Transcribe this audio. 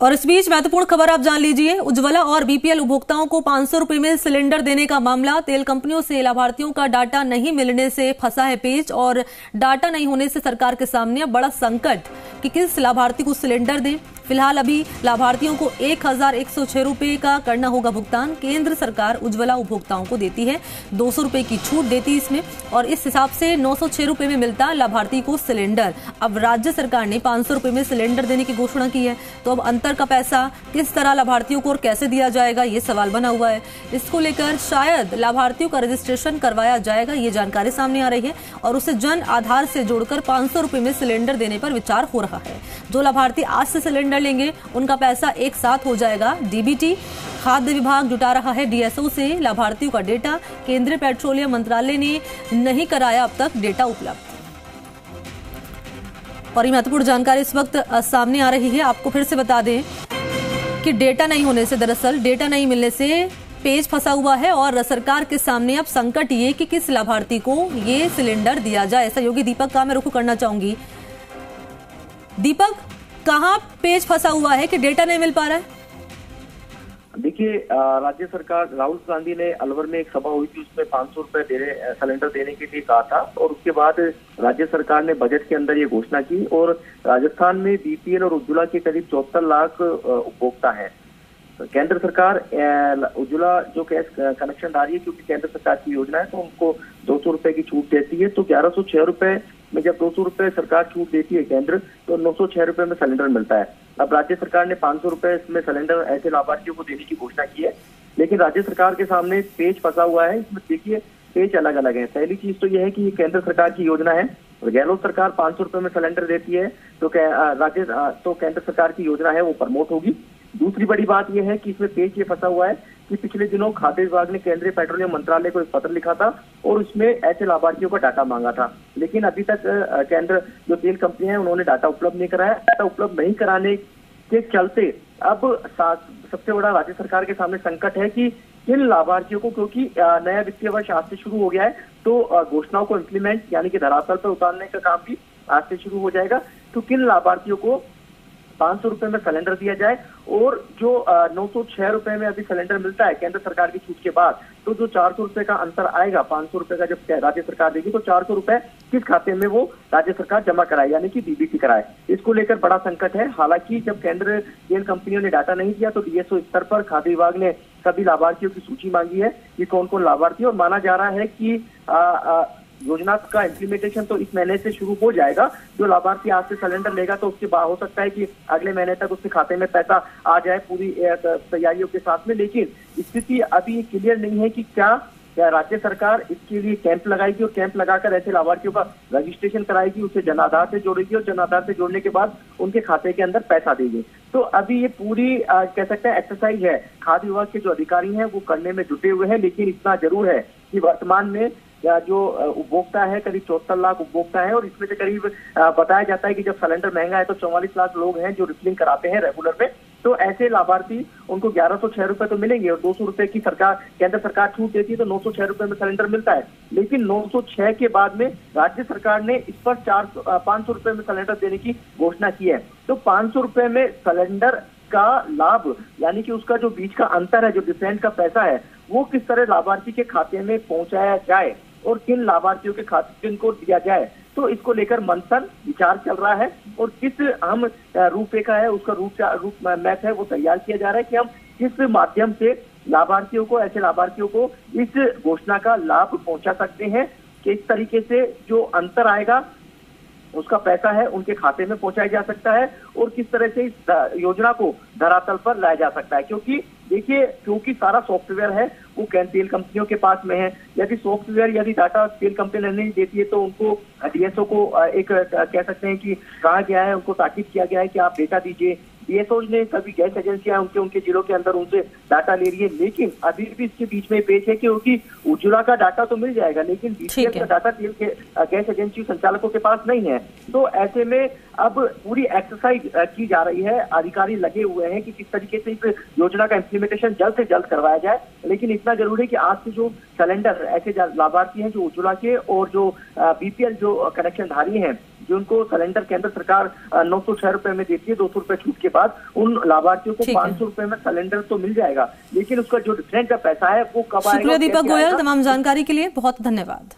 और इस बीच महत्वपूर्ण खबर आप जान लीजिए। उज्ज्वला और बीपीएल उपभोक्ताओं को 500 रुपए में सिलेंडर देने का मामला। तेल कंपनियों से लाभार्थियों का डाटा नहीं मिलने से फंसा है पेच और डाटा नहीं होने से सरकार के सामने अब बड़ा संकट कि किस लाभार्थी को सिलेंडर दें। फिलहाल अभी लाभार्थियों को 1106 रुपए का करना होगा भुगतान। केंद्र सरकार उज्ज्वला उपभोक्ताओं को देती है 200 रुपए की छूट देती इसमें और इस हिसाब से 906 रुपए में मिलता लाभार्थी को सिलेंडर। अब राज्य सरकार ने 500 रुपए में सिलेंडर देने की घोषणा की है, तो अब अंतर का पैसा किस तरह लाभार्थियों को और कैसे दिया जाएगा, ये सवाल बना हुआ है। इसको लेकर शायद लाभार्थियों का रजिस्ट्रेशन करवाया जाएगा, ये जानकारी सामने आ रही है और उसे जन आधार से जोड़कर 500 रुपए में सिलेंडर देने पर विचार हो रहा है। जो लाभार्थी आज से सिलेंडर लेंगे उनका पैसा एक साथ हो जाएगा। डीबीटी खाद्य विभाग जुटा रहा है डीएसओ से लाभार्थियों का डेटा। केंद्रीय पेट्रोलियम मंत्रालय ने नहीं कराया अब तक डेटा उपलब्ध। और ये महत्वपूर्ण जानकारी इस वक्त सामने आ रही है। आपको फिर से बता दें कि डेटा नहीं होने से, दरअसल डेटा नहीं मिलने से पेज फंसा हुआ है और सरकार के सामने अब संकट ये कि किस लाभार्थी को ये सिलेंडर दिया जाए। सहयोगी दीपक का मैं रुख करना चाहूंगी। दीपक, कहां पेज फंसा हुआ है कि डेटा नहीं मिल पा रहा है? देखिए, राज्य सरकार, राहुल गांधी ने अलवर में एक सभा हुई थी, उसमें 500 रुपए सिलेंडर देने के लिए कहा था और उसके बाद राज्य सरकार ने बजट के अंदर ये घोषणा की और राजस्थान में बीपीएल और उज्ज्वला के करीब 74 लाख उपभोक्ता हैं। केंद्र सरकार उज्ज्वला जो गैस कनेक्शन आ रही है, क्योंकि केंद्र सरकार की योजना है, तो उनको 200 रुपए की छूट देती है। तो 1106 रुपए में जब 200 रुपए सरकार छूट देती है केंद्र, तो 906 रुपए में सिलेंडर मिलता है। अब राज्य सरकार ने 500 रुपए इसमें सिलेंडर ऐसे लाभार्थियों को देने की घोषणा की है, लेकिन राज्य सरकार के सामने पेज फंसा हुआ है। इसमें देखिए, पेज अलग अलग है। पहली चीज तो यह है कि ये केंद्र सरकार की योजना है और गहलोत सरकार 500 रुपए में सिलेंडर देती है, तो केंद्र सरकार की योजना है वो प्रमोट होगी। दूसरी बड़ी बात यह है कि इसमें पेज ये फंसा हुआ है कि पिछले दिनों खाद्य विभाग ने केंद्रीय पेट्रोलियम मंत्रालय को एक पत्र लिखा था और उसमें ऐसे लाभार्थियों का डाटा मांगा था, लेकिन अभी तक केंद्र जो तेल कंपनी है उन्होंने डाटा उपलब्ध नहीं कराया। डाटा उपलब्ध नहीं कराने के चलते अब सबसे बड़ा राज्य सरकार के सामने संकट है कि किन लाभार्थियों को, क्योंकि नया वित्तीय वर्ष आज से शुरू हो गया है, तो घोषणाओं को इम्प्लीमेंट यानी कि धरातल पर उतारने का काम भी आज से शुरू हो जाएगा। तो किन लाभार्थियों को 500 रुपए में सिलेंडर दिया जाए और जो 906 रुपए में अभी सिलेंडर मिलता है केंद्र सरकार की छूट के बाद, तो जो 400 रुपए का अंतर आएगा, 500 रुपए का जब राज्य सरकार देगी तो 400 रुपए किस खाते में वो राज्य सरकार जमा कराए, यानी कि डीबीटी कराए। इसको लेकर बड़ा संकट है। हालांकि जब केंद्र तेल कंपनियों ने डाटा नहीं दिया तो डीएसओ स्तर पर खाद्य विभाग ने सभी लाभार्थियों की सूची मांगी है कि कौन कौन लाभार्थी, और माना जा रहा है कि योजना का इम्प्लीमेंटेशन तो इस महीने से शुरू हो जाएगा। जो लाभार्थी आज से सिलेंडर लेगा तो उसके बाद हो सकता है कि अगले महीने तक उसके खाते में पैसा आ जाए पूरी तैयारियों के साथ में, लेकिन स्थिति अभी क्लियर नहीं है कि क्या राज्य सरकार इसके लिए कैंप लगाएगी और कैंप लगाकर ऐसे लाभार्थियों का रजिस्ट्रेशन कराएगी, उसे जनाधार से जोड़ेगी और जनाधार से जोड़ने के बाद उनके खाते के अंदर पैसा देगी। तो अभी ये पूरी कह सकते हैं एक्सरसाइज है। खाद्य विभाग के जो अधिकारी हैं वो करने में जुटे हुए हैं, लेकिन इतना जरूर है कि वर्तमान में जो उपभोक्ता है करीब 74 लाख उपभोक्ता है और इसमें से करीब बताया जाता है कि जब सिलेंडर महंगा है तो 44 लाख लोग हैं जो रिफिलिंग कराते हैं रेगुलर में। तो ऐसे लाभार्थी उनको 1106 रुपए तो मिलेंगे और 200 रुपए की केंद्र सरकार छूट देती है, तो 906 रुपए में सिलेंडर मिलता है। लेकिन 906 के बाद में राज्य सरकार ने इस पर 500 रुपए में सिलेंडर देने की घोषणा की है। तो 500 रुपए में सिलेंडर का लाभ, यानी कि उसका जो बीच का अंतर है, जो डिफरेंस का पैसा है, वो किस तरह लाभार्थी के खाते में पहुंचाया जाए और किन लाभार्थियों के खाते को दिया जाए, तो इसको लेकर मंथन विचार चल रहा है और किस अहम रूपरेखा है, उसका रूप मैप है वो तैयार किया जा रहा है कि हम किस माध्यम से लाभार्थियों को, ऐसे लाभार्थियों को इस घोषणा का लाभ पहुंचा सकते हैं, कि इस तरीके से जो अंतर आएगा उसका पैसा है उनके खाते में पहुंचाया जा सकता है और किस तरह से इस योजना को धरातल पर लाया जा सकता है। क्योंकि देखिए, क्योंकि सारा सॉफ्टवेयर है वो तेल कंपनियों के पास में है। यदि डाटा तेल कंपनी नहीं देती है तो उनको डीएसओ को एक कह सकते हैं कि कहा गया है, उनको ताकीद किया गया है कि आप डेटा दीजिए। डीएसओ ने सभी गैस एजेंसियां उनके जिलों के अंदर उनसे डाटा ले रही है, लेकिन अभी भी इसके बीच में पेच है क्योंकि उज्ज्वला का डाटा तो मिल जाएगा लेकिन बीपीएल का डाटा तेल के गैस एजेंसी संचालकों के पास नहीं है। तो ऐसे में अब पूरी एक्सरसाइज की जा रही है, अधिकारी लगे हुए हैं कि किस तरीके से इस योजना का इम्प्लीमेंटेशन जल्द से जल्द करवाया जाए। लेकिन इतना जरूरी है कि आज से जो सिलेंडर ऐसे लाभार्थी हैं जो उज्ज्वला के और जो बीपीएल जो कनेक्शन धारी हैं जो उनको सिलेंडर केंद्र सरकार 906 रुपए में देती है, 200 रुपए छूट के बाद उन लाभार्थियों को 500 रुपए में सिलेंडर तो मिल जाएगा, लेकिन उसका जो डिफरेंट का पैसा है वो कब आएगा? शुक्रिया दीपक गोयल, तमाम जानकारी के लिए बहुत धन्यवाद।